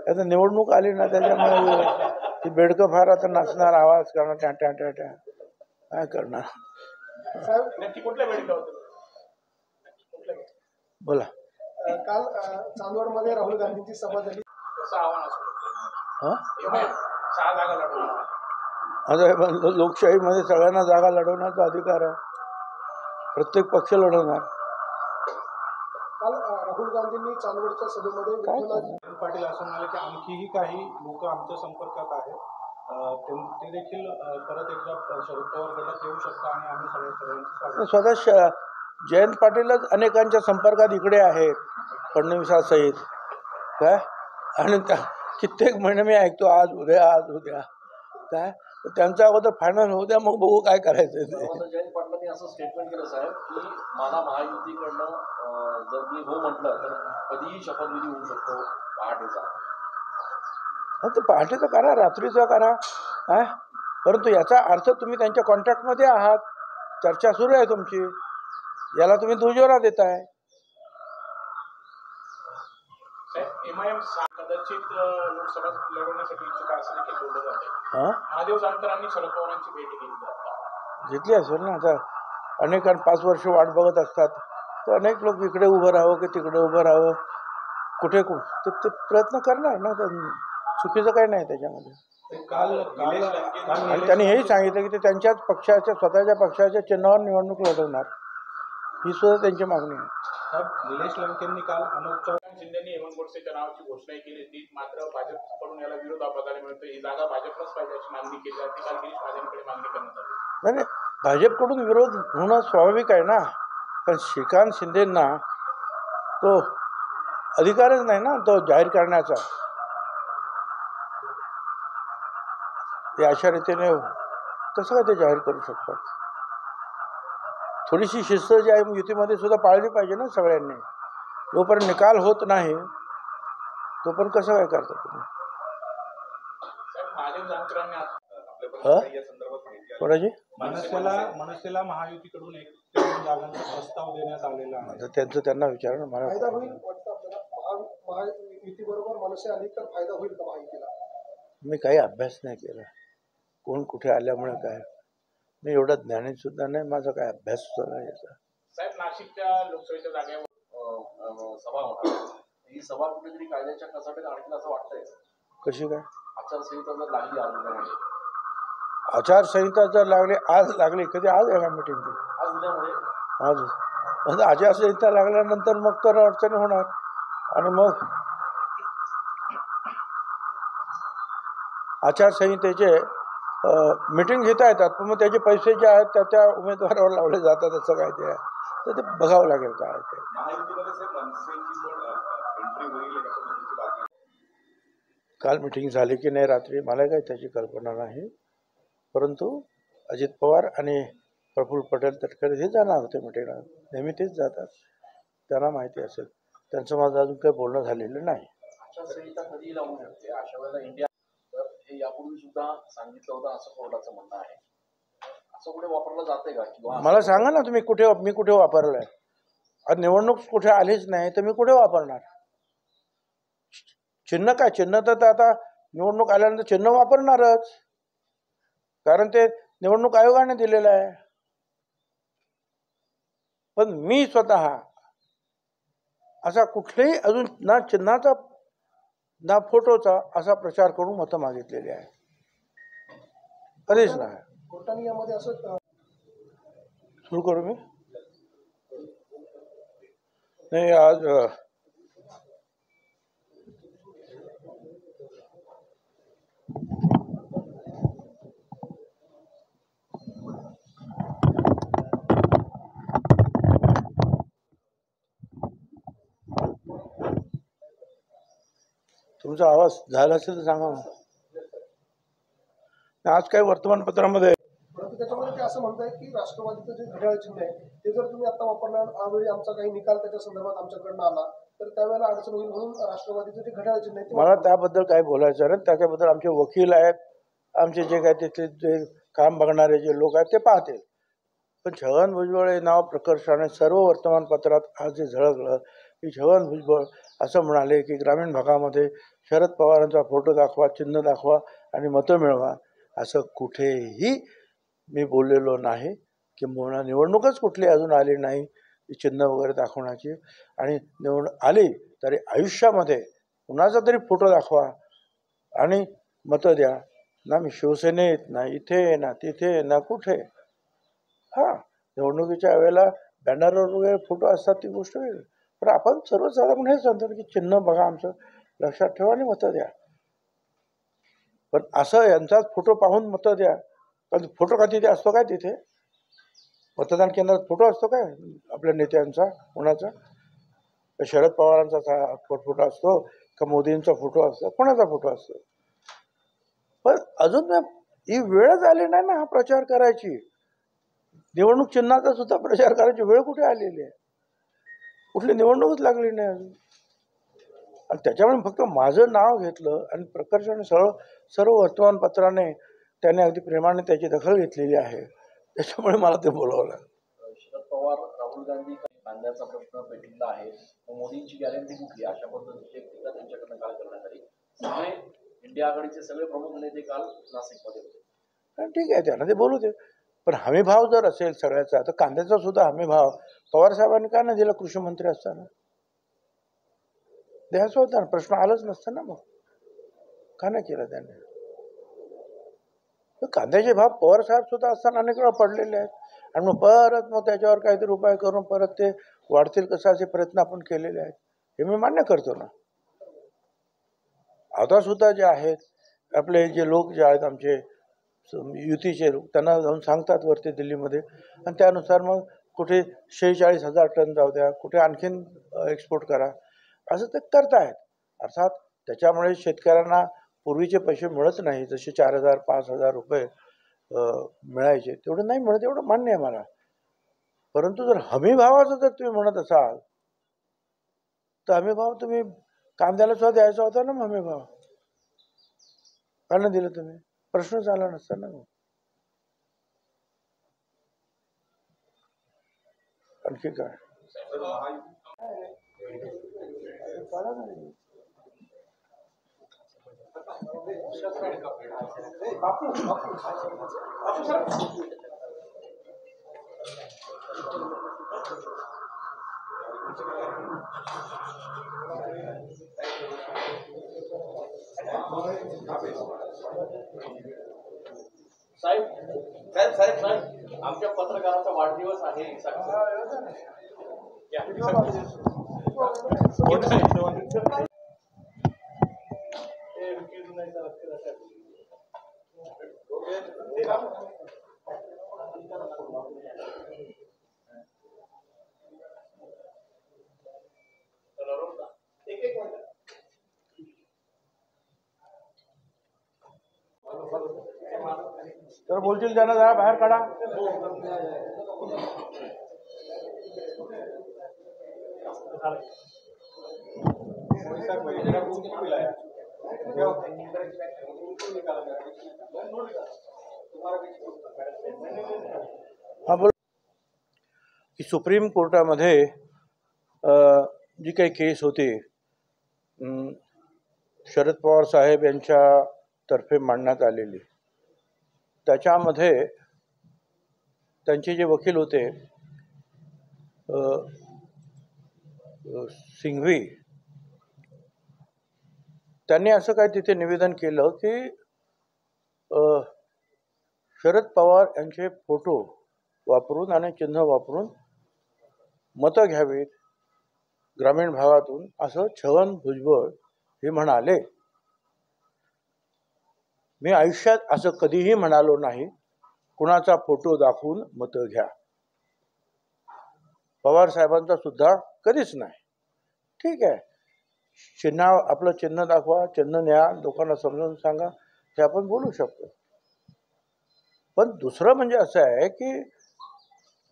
आता निवडणूक आली ना त्याच्यामुळे ती बेडकं फार आता नाचणार, आवाज करणार, ट्या ट्या ट्या ट्या, काय करणार. बोला. काल चांदवडमध्ये राहुल गांधींची सभा झाली, कसं आव्हान आता लोकशाहीमध्ये सगळ्यांना जागा लढवण्याचा अधिकार आहे, प्रत्येक पक्ष लढवणार. काल राहुल गांधींनी चांदवडच्या सभेमध्ये जयंत पाटील असं म्हणाले की आणखीही काही लोक आमच्या संपर्कात आहेत, ते देखील परत एकदा शरद पवार गटात येऊ शकतात आणि आम्ही सर्वांचं स्वतः जयंत पाटीलच अनेकांच्या संपर्कात इकडे आहेत, फडणवीसासहित. काय आणि कित्येक महिने मी ऐकतो आज उद्या काय, त्यांच्या अगोदर फायनल होऊ द्या, मग बघू काय करायचं ते. जयंत पाटलांनी असं स्टेटमेंट केलं साहेब की मला महायुतीकडनं जर मी हो म्हटलं तर कधीही शपथविधी होऊ शकतो पहाटेचा. ते पहाटेचं करा, रात्रीचं करा, काय, परंतु याचा अर्थ तुम्ही त्यांच्या कॉन्ट्रॅक्टमध्ये आहात, चर्चा सुरू आहे तुमची, याला तुम्ही दुजोरा देताय. MIM कदाचित लोकसभा लढवण्यासाठी इच्छुक असं देखील बोललं जाते. महादेव जानकरांनी शरद पवारांची भेट घेतली असेल ना. आता अनेक 5 वर्ष वाट बघत असतात, तर अनेक लोक इकडे उभं राहावं की तिकडे उभं राहावं, कुठे ते प्रयत्न करणार ना, तर चुकीचं काही नाही त्याच्यामध्ये. आणि त्यांनी हेही सांगितलं की ते त्यांच्याच पक्षाच्या, स्वतःच्या पक्षाच्या चिन्हावर निवडणूक लढवणार, ही सुद्धा त्यांची मागणी आहे. निलेश लंकेंनी काल शिंदेनी हेमंत गोडसेच्या नावाची घोषणा केली होती, मात्र भाजपकडून याला विरोध बघायला मिळतो. ही जागा भाजपलाच पाहिजे अशी मागणी केली जाते. काल गिरीश महाजनकडे मागणी करण्यात आली. नाही, भाजपकडून विरोध होणं स्वाभाविक आहे ना, पण श्रीकांत शिंदेंना तो अधिकारच नाही ना तो जाहीर करण्याचा. ते अशा रीतीने कसं काय ते जाहीर करू शकतात. थोडीशी शिस्त जी आहे युतीमध्ये सुद्धा पाळली पाहिजे ना सगळ्यांनी. जोपर्यंत निकाल होत नाही तोपर्यंत कसं काय करता तुम्ही. कोणाची मनसेला महायुतीकडून 1 जागांचा प्रस्ताव देण्यात आलेला आहे. त्यांचं त्यांना विचारा ना. मला फायदा होईल महायुतीबरोबर मनसे आली तर फायदा होईल का महायुतीला. मी काही अभ्यास नाही केला, कोण कुठे आल्यामुळे काय, मी एवढं ज्ञानी सुद्धा नाही, माझा काय अभ्यास सुद्धा नाही याचा. साहेब, नाशिकच्या लोकसभेच्या जागेवर सभा होणार, ही सभा कुठेतरी कायद्याच्या कसाटीत अडकेल असं वाटतंय. कशी काय आचारसंहिता जर लागली आज, आचारसंहिता जर लागली, आज लागली, कधी आज आहे का मीटिंग ती, आज उद्यामध्ये आज म्हणजे आचारसंहिता लागल्यानंतर मग तर अडचणी होणार. आणि मग आचारसंहितेचे मीटिंग घेता येतात, पण मग त्याचे पैसे जे आहेत त्या उमेदवारावर लावले जातात, असं काय ते आहे, तर ते बघावं लागेल काय ते. काल मीटिंग झाली की नाही रात्री मला काही त्याची कल्पना नाही, परंतु अजित पवार आणि प्रफुल्ल पटेल तटकरे हे जाणार होते मीटिंगला, नेहमी तेच जातात, त्यांना माहिती असेल. त्यांचं माझं अजून काही बोलणं झालेलं नाही. आचारसंहिता कधी लावू शकते अशा वेळेला इंडिया, तर हे यापूर्वी सुद्धा सांगितलं होतं असं कोर्टाचं म्हणणं आहे. असं कुठे वापरलं जाते का किंवा मला सांगा ना तुम्ही मी कुठे वापरलंय. आज निवडणूक कुठे आलीच नाही तर मी कुठे वापरणार. चिन्ह काय, चिन्ह तर आता निवडणूक आल्यानंतर चिन्ह वापरणारच, कारण ते निवडणूक आयोगाने दिलेलं आहे. पण मी स्वतः असा कुठल्याही अजून ना चिन्हाचा ना फोटोचा असा प्रचार करून मतं मागितलेली आहे, कधीच नाही. कोर्टाने यामध्ये असं सुरू करू मी नाही. आज तुमचा आवाज झाला असेल तर सांगा. आज काही वर्तमानपत्रामध्ये परंतु त्याच्यामध्ये ते असं म्हणताय की राष्ट्रवादीचं जे घड्याळ चिन्ह आहे ते जर तुम्ही आता वापरणार, यावेळी आमचा काही निकाल त्याच्या संदर्भात आमच्याकडनं आला तर त्यावेळेला अडचण होईल, म्हणून राष्ट्रवादीचं जे घड्याळ चिन्ह आहे मला त्याबद्दल काही बोलायचं नाही. त्याच्याबद्दल आमचे वकील आहेत, आमचे जे काय तिथले जे काम बघणारे जे लोक आहेत ते पाहतील. पण छगन भुजबळ हे नाव प्रकर्षाने सर्व वर्तमानपत्रात आज जे झळकलं की छगन भुजबळ असं म्हणाले की ग्रामीण भागामध्ये शरद पवारांचा फोटो दाखवा, चिन्ह दाखवा आणि मतं मिळवा, असं कुठेही मी बोललेलो नाही. किंबहुना निवडणूकच कुठली अजून आली नाही चिन्ह वगैरे दाखवण्याची, आणि निवडणूक आली तरी आयुष्यामध्ये कुणाचा तरी फोटो दाखवा आणि मतं द्या. ना मी शिवसेनेत, ना इथे, ना तिथे, ना कुठे. हां, निवडणुकीच्या वेळेला बॅनरवर वगैरे फोटो असतात ती गोष्ट वेगळी, पण आपण सर्वसाधारण हे सांगतो की चिन्ह बघा आमचं, लक्षात ठेवा आणि मतं द्या. पण असं यांचाच फोटो पाहून मतं द्या, पण फोटो का तिथे असतो काय? तिथे मतदान केंद्रात फोटो असतो काय आपल्या नेत्यांचा? कोणाचा? शरद पवारांचा फोटो असतो का मोदींचा फोटो असतो? कोणाचा फोटो असतो? पण अजून ही वेळच आली नाही ना हा प्रचार करायची. निवडणूक चिन्हाचा सुद्धा प्रचार करायची वेळ कुठे आलेली आहे? कुठली निवडणूकच लागली नाही अजून. आणि त्याच्यामुळे फक्त माझं नाव घेतलं आणि प्रकर्षाने सर्व वर्तमानपत्राने त्याने अगदी प्रेमाने त्याची दखल घेतलेली आहे. त्याच्यामुळे मला ते बोलावलं. शरद पवार, राहुल गांधी कांद्याचा प्रश्न पेटलेला आहे, मोदींची गॅरंटी कुठली अशा पद्धतीची एक टीका त्यांच्याकडनं काल करण्यात आली. सगळे इंडिया आघाडीचे सगळे प्रमुख नेते काल नाशिकमध्ये होते. ठीक आहे, त्यांना ते बोलू दे. पण हमीभाव जर असेल सगळ्याचा तर कांद्याचा सुद्धा हमीभाव पवार साहेबांनी का नाही दिला कृषी मंत्री असताना? द्यायचा होता ना, प्रश्न आलाच नसता ना. मग का नाही केलं त्याने? कांद्याचे भाव पवार साहेब सुद्धा असताना अनेक वेळा पडलेले आहेत, आणि मग त्याच्यावर काहीतरी उपाय करून परत ते वाढतील कसं असे प्रयत्न आपण केलेले आहेत, हे मी मान्य करतो ना. आता सुद्धा जे आहेत आपले जे लोक जे आहेत आमचे युतीचे लोक, त्यांना जाऊन सांगतात वरती दिल्लीमध्ये, आणि त्यानुसार मग कुठे 46,000 टन जाऊ द्या, कुठे आणखीन एक्सपोर्ट करा, असं ते करतायत. अर्थात त्याच्यामुळे शेतकऱ्यांना पूर्वीचे पैसे मिळत नाही, जसे 4,000 5,000 रुपये मिळायचे तेवढे नाही मिळत, एवढं मान्य आहे मला. परंतु जर हमी भावाचं जर तुम्ही म्हणत असाल तर हमी भाव तुम्ही कांद्याला सुद्धा द्यायचा होता ना. हमी भाव का नाही दिलं तुम्ही? प्रश्नच आला नसता ना. आणखी काय? साहेब आमच्या पत्रकाराचा वाढदिवस आहे. तर बोलतील त्यांना जरा बाहेर काढा. हा बोल. की सुप्रीम कोर्टामध्ये जी काही केस होती शरद पवार साहेब यांच्यातर्फे मांडण्यात आलेली, त्याच्यामध्ये त्यांचे जे वकील होते सिंघवी, त्यांनी असं काय तिथे निवेदन केलं की शरद पवार यांचे फोटो वापरून आणि चिन्ह वापरून मतं घ्यावीत ग्रामीण भागातून, असं छगन भुजबळ हे म्हणाले. मी आयुष्यात असं कधीही म्हणालो नाही कुणाचा फोटो दाखवून मतं घ्या. पवार साहेबांचा सुद्धा कधीच नाही. ठीक आहे, आपलं चिन्ह दाखवा, चिन्ह न्या, लोकांना समजावून सांगा, हे आपण बोलू शकतो. पण दुसरं म्हणजे असं आहे की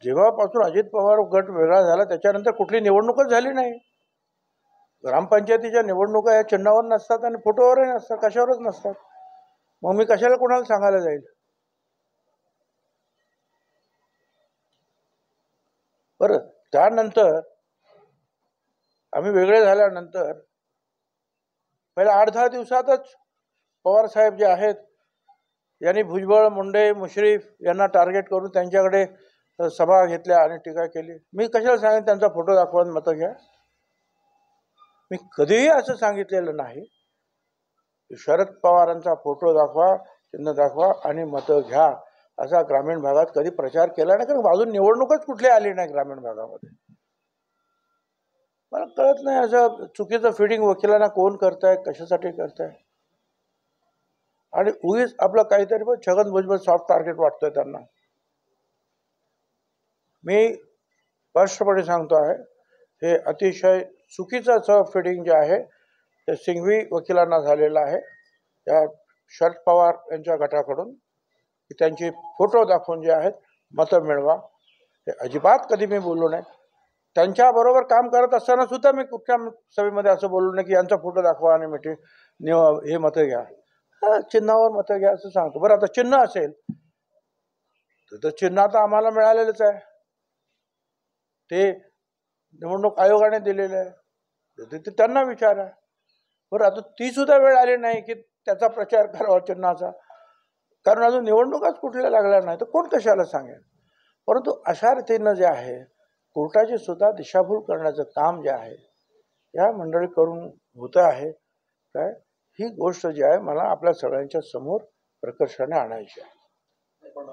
जेव्हापासून अजित पवार गट वेगळा झाला त्याच्यानंतर कुठली निवडणूकच झाली नाही. ग्रामपंचायतीच्या निवडणुका या चिन्हावर नसतात आणि फोटोवरही नसतात, कशावरच नसतात. मग मी कशाला कोणाला सांगायला जाईल? बरं, त्यानंतर आम्ही वेगळे झाल्यानंतर पहिल्या 8-10 दिवसातच पवार साहेब जे आहेत यांनी भुजबळ, मुंडे, मुश्रीफ यांना टार्गेट करून त्यांच्याकडे सभा घेतल्या आणि टीका केली. मी कशाला सांगेन त्यांचा फोटो दाखवा आणि मतं घ्या? मी कधीही असं सांगितलेलं नाही. शरद पवारांचा फोटो दाखवा, चिन्ह दाखवा आणि मतं घ्या असा ग्रामीण भागात कधी प्रचार केला नाही. कारण अजून निवडणूकच कुठली आली नाही ग्रामीण भागामध्ये. मला कळत नाही असं चुकीचं फिडिंग वकिलांना कोण करताय, कशासाठी करताय. आणि उगीच आपलं काहीतरी पण छगन भुजबळ सॉफ्ट टार्गेट वाटतोय त्यांना. मी स्पष्टपणे सांगतो आहे, हे अतिशय चुकीचं फिडिंग जे आहे ते सिंघवी वकिलांना झालेलं आहे या शरद पवार यांच्या गटाकडून. त्यांची फोटो दाखवून जे आहेत मतं मिळवा, हे अजिबात कधी मी बोललो नाही. त्यांच्याबरोबर काम करत असताना सुद्धा मी कुठच्या सभेमध्ये असं बोललो नाही की यांचा फोटो दाखवा आणि हे मतं घ्या. चिन्हावर मतं घ्या असं सांगतो. बरं, आता चिन्ह असेल तर चिन्ह आता आम्हाला मिळालेलंच आहे, ते निवडणूक आयोगाने दिलेलं आहे, ते त्यांना विचारा. बरं, आता ती सुद्धा वेळ आली नाही की त्याचा प्रचार करावा चिन्हाचा, कारण अजून निवडणुकाच कुठल्या लागल्या नाही तर कोण कशाला सांगेल. परंतु अशा रीतीनं जे आहे कोर्टाची सुद्धा दिशाभूल करण्याचं काम जे आहे या मंडळीकडून होतं आहे. काय ही गोष्ट जी आहे मला आपल्या सगळ्यांच्या समोर प्रकर्षाने आणायची आहे. पण